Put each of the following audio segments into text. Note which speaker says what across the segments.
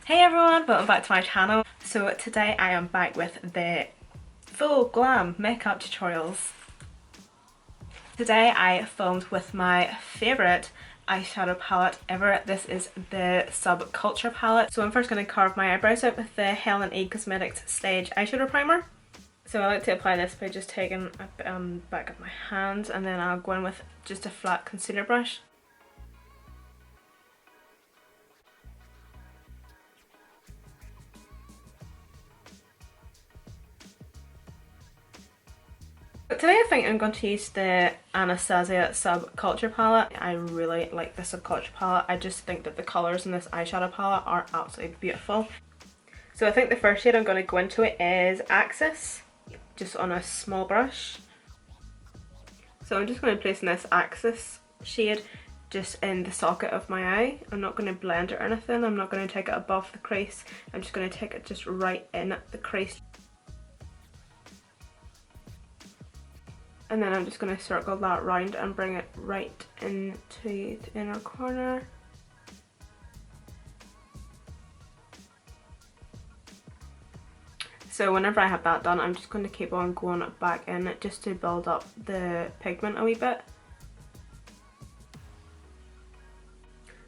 Speaker 1: Hey everyone, welcome back to my channel. So today I am back with the full glam makeup tutorials. Today I filmed with my favourite eyeshadow palette ever. This is the Subculture palette. So I'm first going to carve my eyebrows out with the Helen E Cosmetics Stage Eyeshadow Primer. So I like to apply this by just taking a bit on the back of my hands, and then I'll go in with just a flat concealer brush. But today I think I'm going to use the Anastasia Subculture palette. I really like the Subculture palette. I just think that the colours in this eyeshadow palette are absolutely beautiful. So I think the first shade I'm going to go into it is Access, just on a small brush. So I'm just going to place this Access shade just in the socket of my eye. I'm not going to blend it or anything. I'm not going to take it above the crease. I'm just going to take it just right in the crease. And then I'm just going to circle that round and bring it right into the inner corner. So whenever I have that done, I'm just going to keep on going back in just to build up the pigment a wee bit.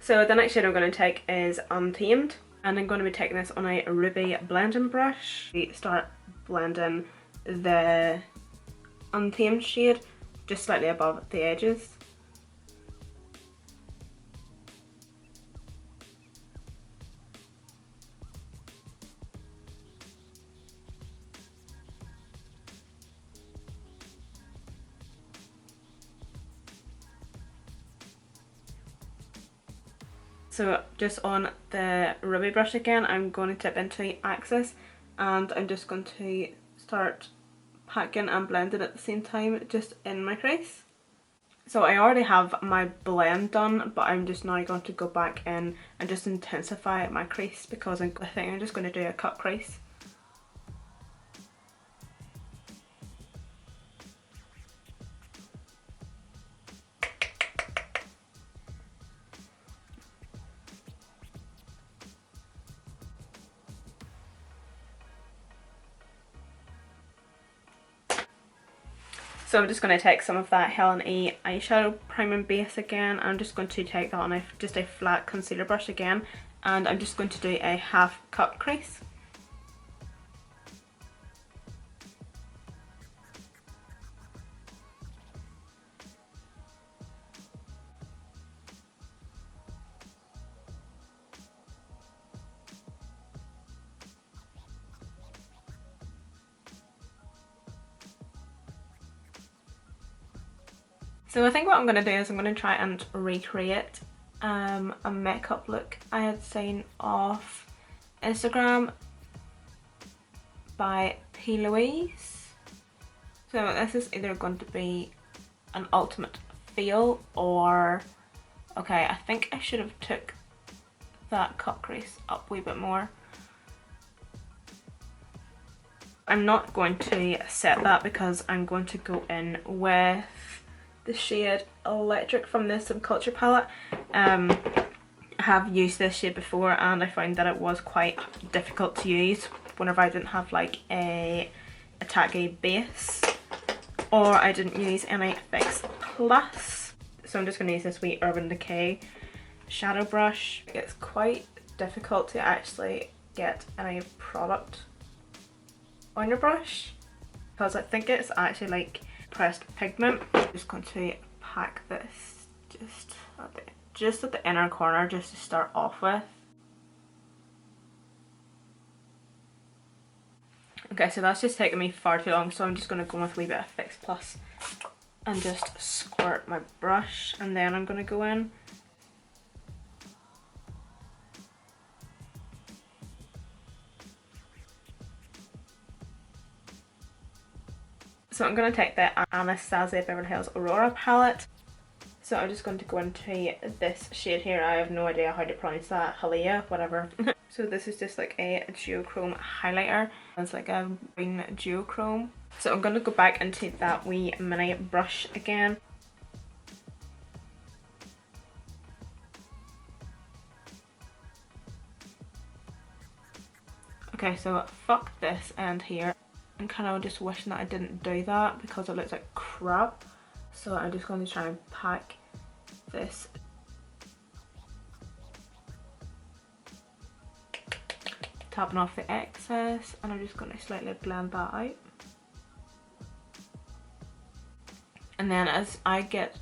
Speaker 1: So the next shade I'm going to take is Untamed, and I'm going to be taking this on a ruby blending brush. We start blending the Untamed shade just slightly above the edges. So just on the ruby brush again, I'm going to tip into Access, and I'm just going to start packing and blending at the same time just in my crease. So I already have my blend done, but I'm just now going to go back in and just intensify my crease because I think I'm just going to do a cut crease. So I'm just going to take some of that Helen E eyeshadow priming base again. I'm just going to take that on just a flat concealer brush again, and I'm just going to do a half cut crease. So I think what I'm going to do is I'm going to try and recreate a makeup look I had seen off Instagram by P. Louise. So this is either going to be an ultimate fail or... Okay, I think I should have took that cut crease up a wee bit more. I'm not going to set that because I'm going to go in with the shade Electric from the Subculture palette. I have used this shade before and I found that it was quite difficult to use whenever I didn't have like a tacky base or I didn't use any Fix Plus. So I'm just going to use this wee Urban Decay shadow brush. It's quite difficult to actually get any product on your brush because I think it's actually like pressed pigment. I'm just going to pack this just at the inner corner just to start off with. Okay, so that's just taking me far too long, so I'm just going to go with a wee bit of Fix Plus and just squirt my brush, and then I'm going to go in. So I'm going to take the Anastasia Beverly Hills Aurora palette. So I'm just going to go into this shade here. I have no idea how to pronounce that. Halia, whatever. So this is just like a duochrome highlighter. It's like a green duochrome. So I'm going to go back into that wee mini brush again. Okay, so fuck this end here. I'm kind of just wishing that I didn't do that because it looks like crap. So I'm just going to try and pack this. Tapping off the excess, and I'm just going to slightly blend that out. And then as I get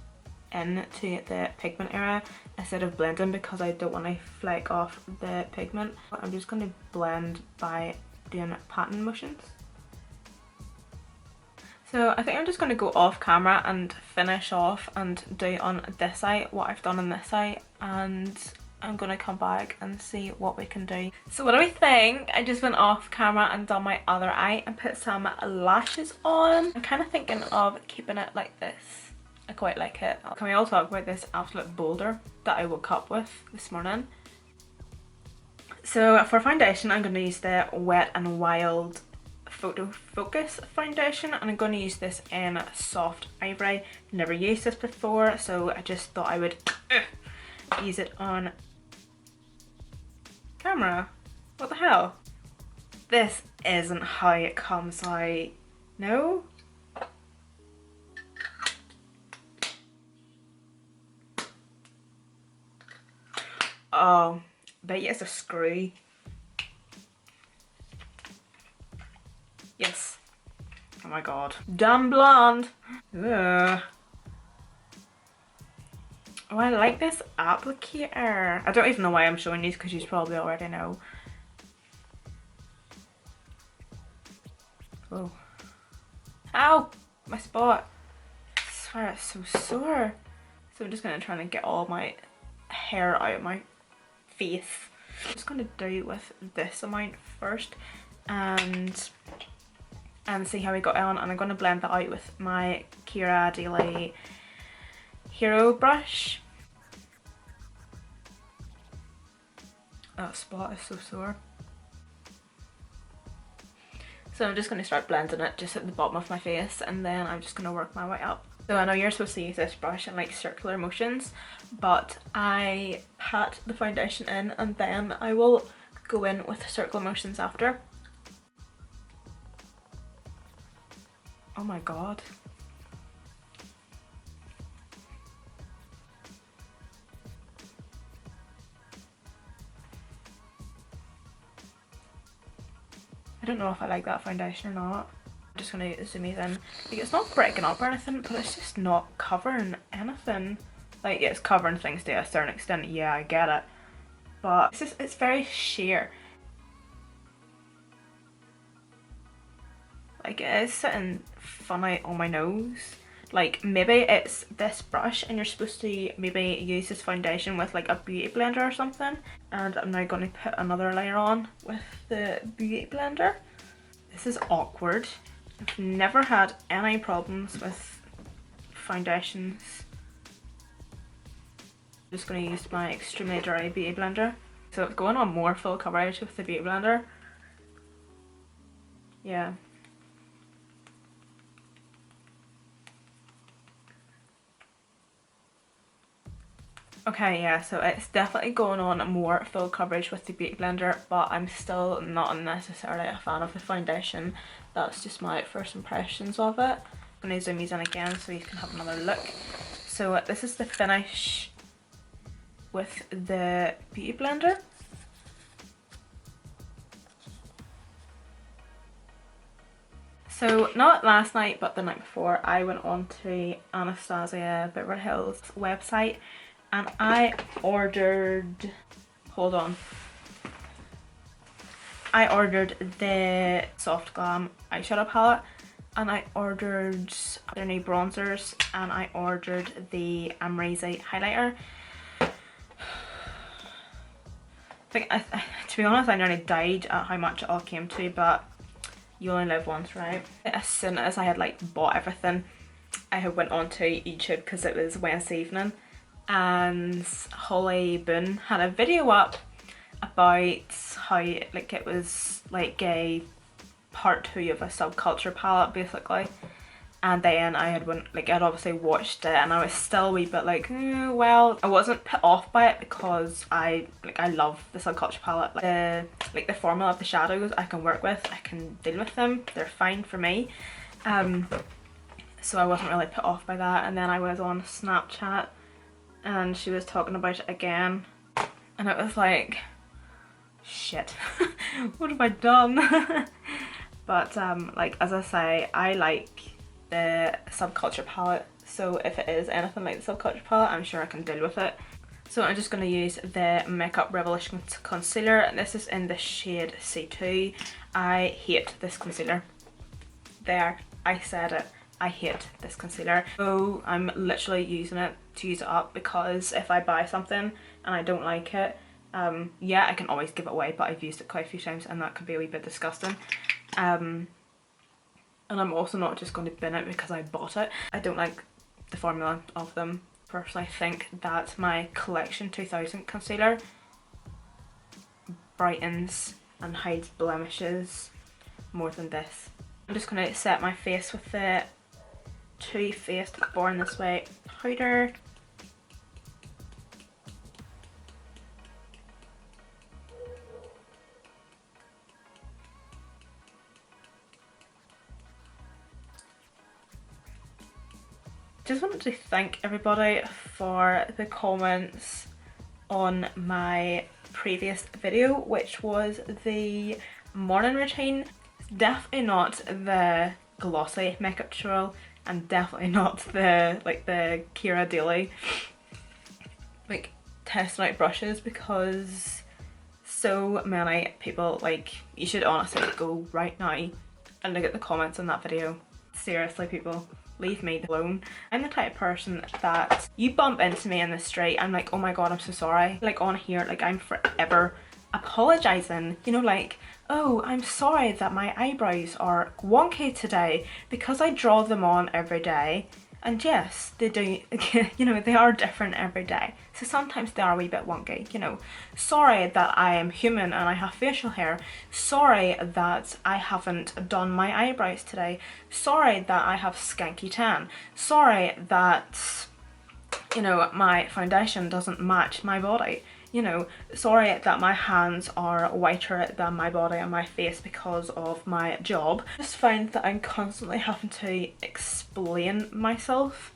Speaker 1: into the pigment area, instead of blending, because I don't want to flake off the pigment, I'm just going to blend by doing pattern motions. So I think I'm just going to go off camera and finish off and do on this eye what I've done on this eye, and I'm going to come back and see what we can do. So what do we think? I just went off camera and done my other eye and put some lashes on. I'm kind of thinking of keeping it like this. I quite like it. Can we all talk about this absolute boulder that I woke up with this morning? So for foundation, I'm going to use the Wet n Wild Photo Focus foundation, and I'm going to use this in soft ivory. Never used this before, so I just thought I would use it on camera. What the hell? This isn't how it comes out. No? Oh, bet you it's a screw. Yes. Oh my god. Dumb blonde. Ugh. Oh, I like this applicator. I don't even know why I'm showing these because you probably already know. Oh. Ow! My spot. I swear it's so sore. So I'm just going to try and get all my hair out of my face. I'm just going to do with this amount first and see how we got on, and I'm going to blend that out with my Kira Daily Hero brush. That spot is so sore. So I'm just going to start blending it just at the bottom of my face, and then I'm just going to work my way up. So I know you're supposed to use this brush in like circular motions, but I pat the foundation in and then I will go in with circular motions after. Oh my god. I don't know if I like that foundation or not. I'm just going to zoom these in. Like, it's not breaking up or anything, but it's just not covering anything. Like, it's covering things to a certain extent, yeah, I get it. But it's very sheer. Like, it is sitting funny on my nose. Like, maybe it's this brush and you're supposed to maybe use this foundation with like a beauty blender or something. And I'm now going to put another layer on with the beauty blender. This is awkward. I've never had any problems with foundations. I'm just going to use my extremely dry beauty blender. So it's going on more full coverage with the beauty blender. Yeah. Okay, yeah, so it's definitely going on more full coverage with the beauty blender, but I'm still not necessarily a fan of the foundation. That's just my first impressions of it. I'm going to zoom these in again so you can have another look. So this is the finish with the beauty blender. So not last night but the night before, I went on to Anastasia Beverly Hills website and I ordered, hold on, I ordered the Soft Glam eyeshadow palette, and I ordered their new bronzers, and I ordered the Amrezy highlighter. To be honest, I nearly died at how much it all came to, but you only live once, right? As soon as I had like bought everything, I had went on to YouTube because it was Wednesday evening, and Holly Boone had a video up about how like it was like a part 2 of a subculture palette basically, and then I had I'd obviously watched it and I was still a wee bit like well, I wasn't put off by it because I love the subculture palette. Like, the like the formula of the shadows I can work with, I can deal with them, they're fine for me. So I wasn't really put off by that. And then I was on Snapchat and she was talking about it again, and it was like, shit, what have I done? But like, as I say, I like the Subculture palette, so if it is anything like the Subculture palette, I'm sure I can deal with it. So I'm just going to use the Makeup Revolution concealer, and this is in the shade C2. I hate this concealer. There, I said it. I hate this concealer. So I'm literally using it to use it up, because if I buy something and I don't like it, yeah, I can always give it away, but I've used it quite a few times and that could be a wee bit disgusting. And I'm also not just going to bin it because I bought it. I don't like the formula of them. Personally, I think that my Collection 2000 concealer brightens and hides blemishes more than this. I'm just going to set my face with the Too Faced Born This Way powder. Just wanted to thank everybody for the comments on my previous video, which was the morning routine. It's definitely not the glossy makeup tutorial, and definitely not the the Kira Daily like testing out brushes, because so many people, like, you should honestly go right now and look at the comments on that video. Seriously, people, leave me alone. I'm the type of person that you bump into me in the street, I'm like, oh my god, I'm so sorry. Like, on here, like, I'm forever apologizing, you know, like, oh, I'm sorry that my eyebrows are wonky today because I draw them on every day. And yes, they do, you know, they are different every day. So sometimes they are a wee bit wonky, you know. Sorry that I am human and I have facial hair. Sorry that I haven't done my eyebrows today. Sorry that I have skanky tan. Sorry that, you know, my foundation doesn't match my body. You know, sorry that my hands are whiter than my body and my face because of my job. I just find that I'm constantly having to explain myself,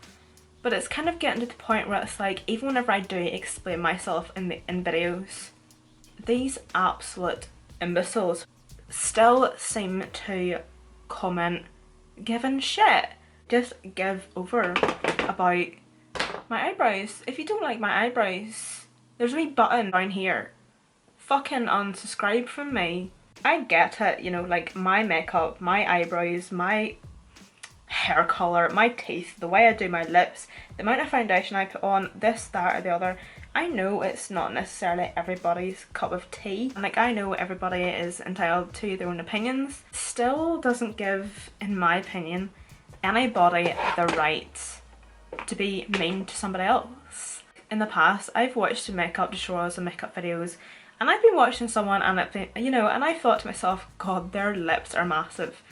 Speaker 1: but it's kind of getting to the point where it's like, even whenever I do explain myself in videos, these absolute imbeciles still seem to comment giving shit. Just give over about my eyebrows. If you don't like my eyebrows, there's a wee button down here. Fucking unsubscribe from me. I get it, you know, like, my makeup, my eyebrows, my hair colour, my teeth, the way I do my lips, the amount of foundation I put on, this, that or the other. I know it's not necessarily everybody's cup of tea, and like, I know everybody is entitled to their own opinions. Still doesn't give, in my opinion, anybody the right to be mean to somebody else. In the past, I've watched makeup tutorials and makeup videos, and I've been watching someone and I've been, you know, and I thought to myself, god, their lips are massive.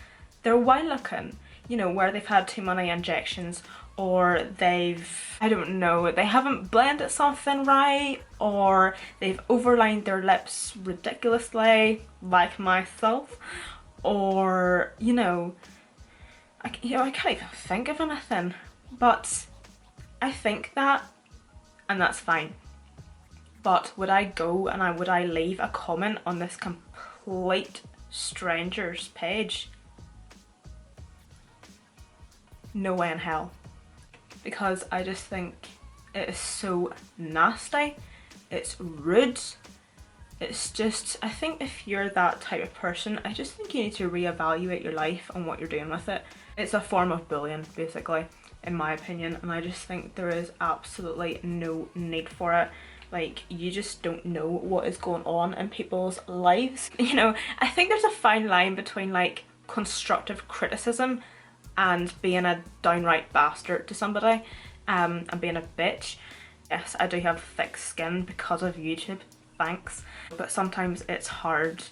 Speaker 1: They're wild looking, you know, where they've had too many injections, or they've, I don't know, they haven't blended something right, or they've overlined their lips ridiculously, like myself, or, you know, I can't even think of anything, but I think that, and that's fine. But would I go and would I leave a comment on this complete stranger's page? No way in hell. Because I just think it is so nasty, it's rude, it's just, I think if you're that type of person, I just think you need to reevaluate your life and what you're doing with it. It's a form of bullying, basically, in my opinion, and I just think there is absolutely no need for it. Like, you just don't know what is going on in people's lives. You know, I think there's a fine line between, like, constructive criticism and being a downright bastard to somebody, and being a bitch. Yes, I do have thick skin because of YouTube, thanks, but sometimes it's hard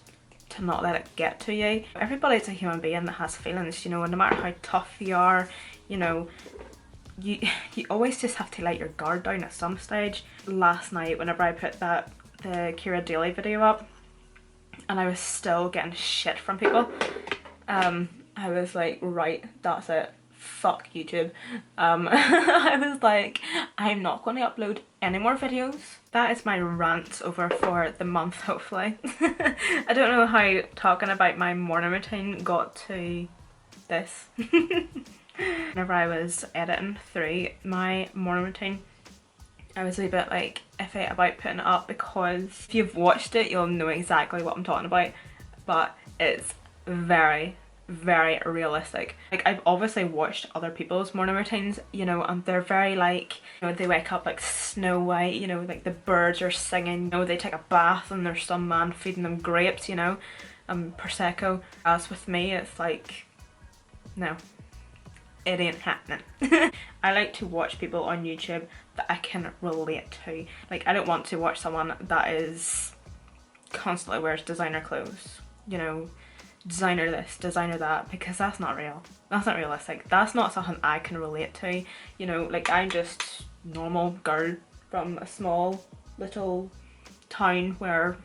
Speaker 1: to not let it get to you. Everybody's a human being that has feelings, you know, and no matter how tough you are, you know, you always just have to let your guard down at some stage. Last night, whenever I put the Kira Daily video up, and I was still getting shit from people. I was like, right, that's it. Fuck YouTube. I was like, I'm not going to upload any more videos. That is my rant over for the month, hopefully. I don't know how talking about my morning routine got to this. Whenever I was editing through my morning routine, I was a bit like iffy about putting it up, because if you've watched it you'll know exactly what I'm talking about, but it's very realistic. Like, I've obviously watched other people's morning routines, you know, and they're very like, you know, they wake up like Snow White, you know, like the birds are singing, you know, they take a bath and there's some man feeding them grapes, you know, and Prosecco. As with me, it's like, no, it ain't happening. I like to watch people on YouTube that I can relate to. Like, I don't want to watch someone that is constantly wears designer clothes, you know, designer this, designer that, because that's not real. That's not realistic. That's not something I can relate to. You know, like, I'm just normal girl from a small little town where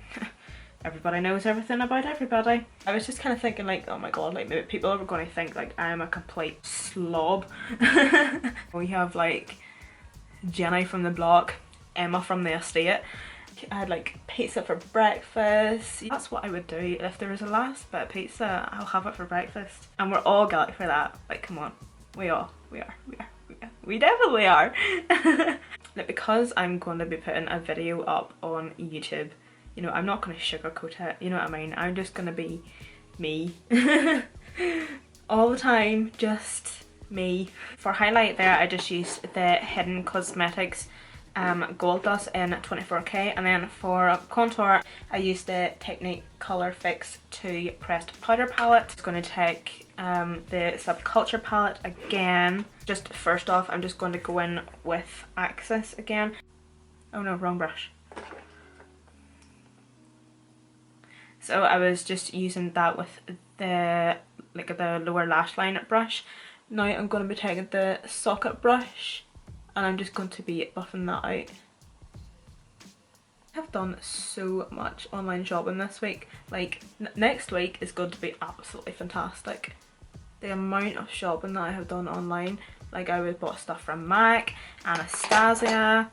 Speaker 1: everybody knows everything about everybody. I was just kind of thinking like, oh my god, like maybe people are going to think like I'm a complete slob. We have like Jenny from the block, Emma from the estate. I had like pizza for breakfast. That's what I would do if there was a last bit of pizza. I'll have it for breakfast, and we're all guilty for that. Like, come on, we definitely are. Like, because I'm going to be putting a video up on YouTube, you know, I'm not going to sugarcoat it, you know what I mean? I'm just going to be me. All the time, just me. For highlight there, I just used the Hidden Cosmetics Gold Dust in 24K, and then for contour I used the Technique Colour Fix 2 Pressed Powder Palette. It's going to take the Subculture palette again. Just first off, I'm just going to go in with Access again. Oh no, wrong brush. So I was just using that with the lower lash line brush. Now I'm going to be taking the socket brush and I'm just going to be buffing that out. I've done so much online shopping this week. Like, next week is going to be absolutely fantastic. The amount of shopping that I have done online. Like, I would bought stuff from MAC, Anastasia,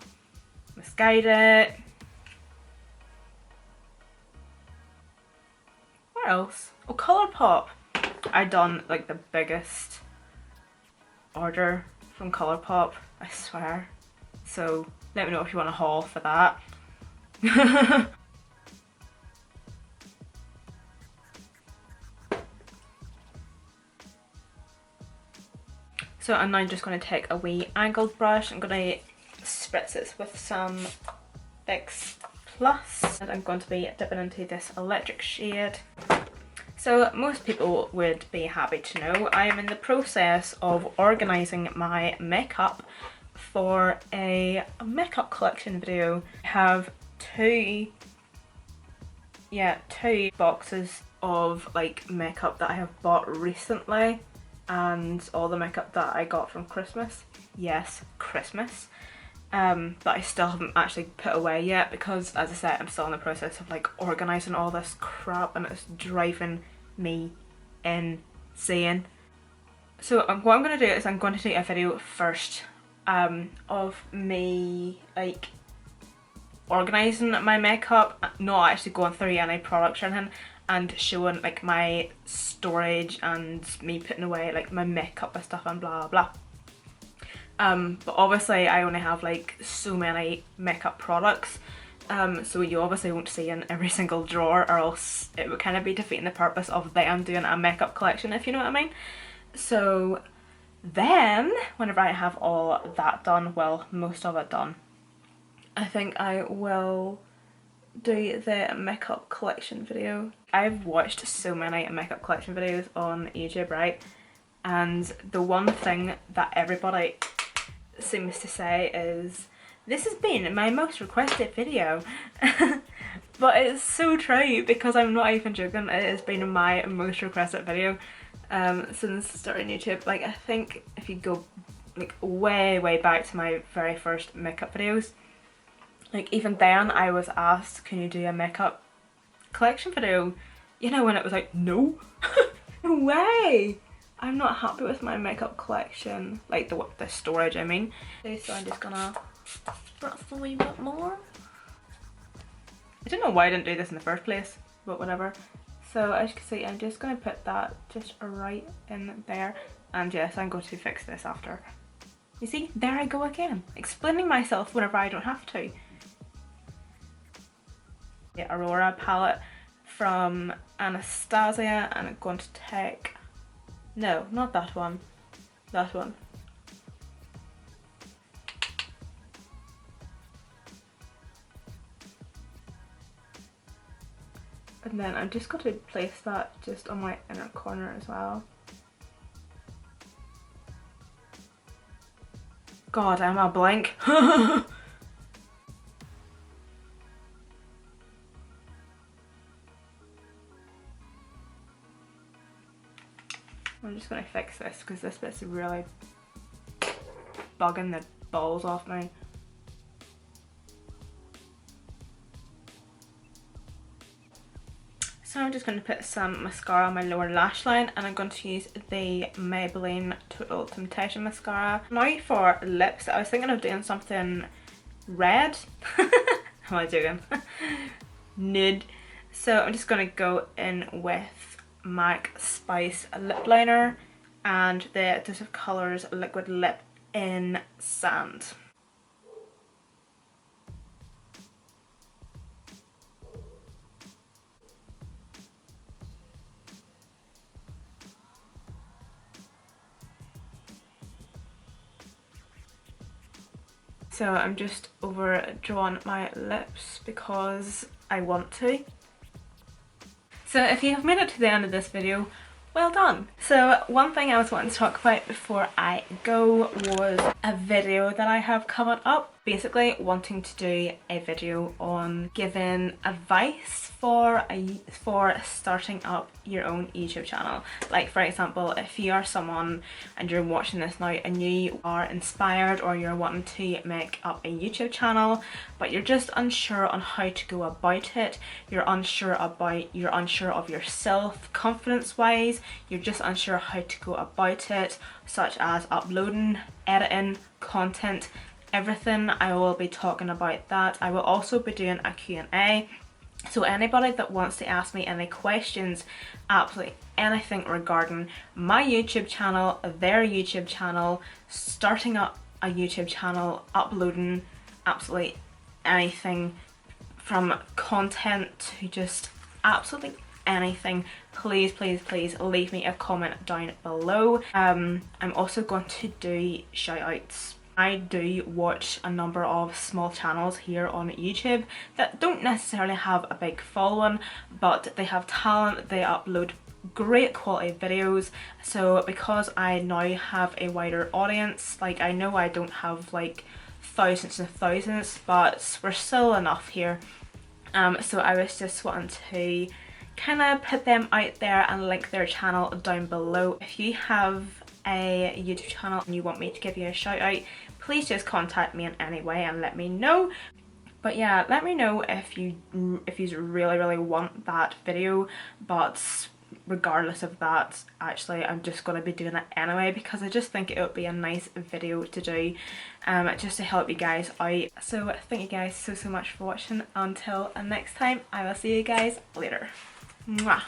Speaker 1: Misguided. Where else? Oh, Colourpop. I done like the biggest order from Colourpop, I swear. So let me know if you want a haul for that. So I'm now just going to take a wee angled brush. I'm going to spritz this with some Fix Plus, and I'm going to be dipping into this electric shade. So most people would be happy to know I am in the process of organising my makeup for a makeup collection video. I have two boxes of like makeup that I have bought recently, and all the makeup that I got from Christmas. Yes, Christmas. That I still haven't actually put away yet, because as I said, I'm still in the process of like organising all this crap and it's driving me insane. So what I'm going to do is I'm going to do a video first of me like organising my makeup, not actually going through any products or anything, and showing like my storage and me putting away like my makeup and stuff and blah blah. But obviously I only have like so many makeup products, so you obviously won't see in every single drawer, or else it would kind of be defeating the purpose of them doing a makeup collection, if you know what I mean. So then whenever I have all that done, well, most of it done, I think I will do the makeup collection video. I've watched so many makeup collection videos on YouTube, right? And the one thing that everybody seems to say is, this has been my most requested video. But it's so true, because I'm not even joking, it has been my most requested video since starting YouTube. Like, I think if you go like way back to my very first makeup videos, like even then I was asked, can you do a makeup collection video, you know, when it was like, no, no way. I'm not happy with my makeup collection, like the storage I mean. Okay, so I'm just gonna spritz a wee bit more. I don't know why I didn't do this in the first place, but whatever. So as you can see, I'm just going to put that just right in there, and yes, I'm going to fix this after. You see, there I go again, explaining myself whenever I don't have to. The Aurora palette from Anastasia, and I'm going to take, no, not that one, that one. And then I'm just going to place that just on my inner corner as well. God, I'm a blank. I'm just going to fix this because this bit's really bugging the balls off me. So I'm just going to put some mascara on my lower lash line, and I'm going to use the Maybelline Total Temptation mascara. Now for lips, I was thinking of doing something red. How am I doing? Nude. So I'm just going to go in with MAC Spice lip liner and the Addictive Colours liquid lip in Sand. So I'm just overdrawing my lips because I want to. So if you have made it to the end of this video, well done. So one thing I was wanting to talk about before I go was a video that I have coming up. Basically wanting to do a video on giving advice for starting up your own YouTube channel. Like for example, if you are someone and you're watching this now and you are inspired or you're wanting to make up a YouTube channel but you're just unsure on how to go about it, you're unsure of yourself confidence wise, you're just unsure how to go about it, such as uploading, editing, content, everything. I will be talking about that. I will also be doing a Q&A. So anybody that wants to ask me any questions, absolutely anything regarding my YouTube channel, their YouTube channel, starting up a YouTube channel, uploading, absolutely anything from content to just absolutely anything, please leave me a comment down below. I'm also going to do shout outs. I do watch a number of small channels here on YouTube that don't necessarily have a big following, but they have talent, they upload great quality videos. So because I now have a wider audience, like I know I don't have like thousands and thousands, but we're still enough here. So I was just wanting to kind of put them out there and link their channel down below. If you have a YouTube channel and you want me to give you a shout out, please just contact me in any way and let me know. But yeah, let me know if you really want that video. But regardless of that, actually I'm just going to be doing it anyway because I just think it would be a nice video to do, just to help you guys out. So thank you guys so much for watching. Until next time, I will see you guys later. Mwah.